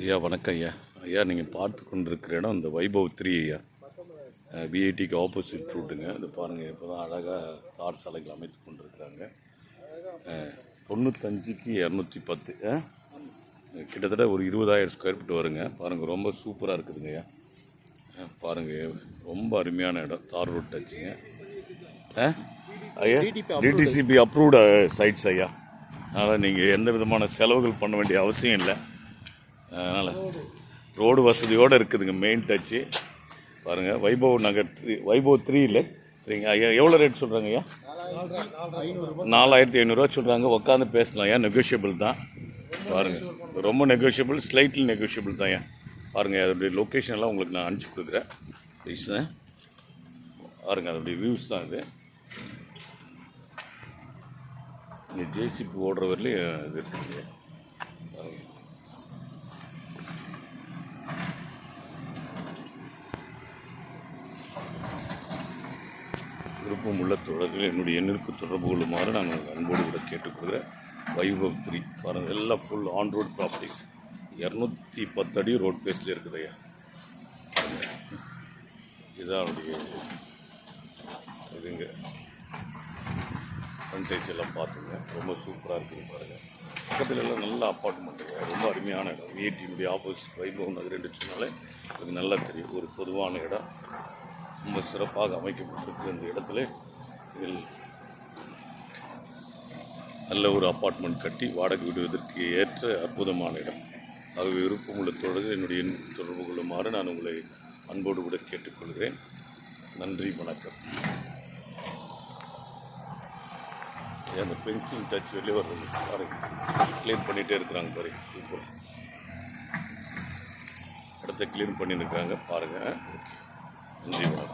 ஐயா வணக்கம் ஐயா. ஐயா நீங்கள் பார்த்து கொண்டிருக்கிற இடம் இந்த வைபவ் 3 ஐயா. விஐடிக்கு ஆப்போசிட் ரூட்டுங்க. அது பாருங்கள், இப்போ தான் அழகாக தார் சாலைகள் அமைத்து கொண்டிருக்கிறாங்க. 95க்கு 210, கிட்டத்தட்ட ஒரு 20,000 ஸ்கொயர் ஃபீட் வருங்க. பாருங்கள், ரொம்ப சூப்பராக இருக்குதுங்க ஐயா. பாருங்கள், ரொம்ப அருமையான இடம், தார் ரோட் டச்சுங்க ஐயா. டிடிசிபி அப்ரூவ்டு சைட்ஸ் ஐயா. அதனால் நீங்கள் எந்த விதமான செலவுகள் பண்ண வேண்டிய அவசியம் இல்லை. அதனால் ரோடு வசதியோடு இருக்குதுங்க. மெயின் டச்சு பாருங்கள், வைபவ் நகர் வைபவ் 3 சரிங்க ஐயா. எவ்வளோ ரேட் சொல்கிறாங்க ஐயா? 4,500 சொல்கிறாங்க. உட்காந்து பேசலாம் ஐயா, நெகோஷியபிள் தான். பாருங்கள், ரொம்ப நெகோஷியபிள், ஸ்லைட்லி நெகோஷியபிள் தான் ஐயா. பாருங்கள், அதோடைய லொக்கேஷன்லாம் உங்களுக்கு நான் அனுப்பிச்சி கொடுக்குறேன் ப்ளீஸ். பாருங்கள், அதோடைய வியூஸ் தான் இது. இங்கே ஜேசிபி ஓடுற வரலையும் இது இருக்குது. பாருங்கள், விருப்பம் உள்ள தொடர்கள் என்னுடைய எண்ணிற்கு தொடர்பு கொள்ளுமாறு நான் அன்போடு கூட கேட்டுக்கொள்கிறேன். வைபவ் 3 பாருங்கள், எல்லாம் ஃபுல் ஆன் ரோட் ப்ராப்பர்ட்டிஸ். 210 அடி ரோட் பேஸில் இருக்குது ஐயா. இதுதான் அவருடைய இதுங்க. ஃப்ரண்டேஜ் எல்லாம் பார்த்துங்க, ரொம்ப சூப்பராக இருக்குது பாருங்கள். பக்கத்தில் எல்லாம் நல்ல அப்பார்ட்மெண்ட்டுங்க, ரொம்ப அருமையான இடம். விஐடியினுடைய ஆப்போசிட் வைபவ் நகர் என்று சொன்னாலே எனக்கு நல்லா தெரியும். ஒரு பொதுவான இடம், ரொம்ப சிறப்பாக அமைக்கப்பட்டிருக்கு. அந்த இடத்துல இதில் நல்ல ஒரு அப்பார்ட்மெண்ட் கட்டி வாடகை விடுவதற்கு ஏற்ற அற்புதமான இடம். ஆகவே விருப்பம் உள்ள தொடர்கள் என்னுடைய தொடர்பு கொள்ளுமாறு நான் உங்களை அன்போடு கூட கேட்டுக்கொள்கிறேன். நன்றி, வணக்கம். அந்த பென்சில் டச் வெளியே வர்றது பாருங்க, க்ளீன் பண்ணிகிட்டே இருக்கிறாங்க பாருங்க. சூப்பர், இடத்த க்ளீன் பண்ணியிருக்காங்க பாருங்கள். நன்றி, வணக்கம்.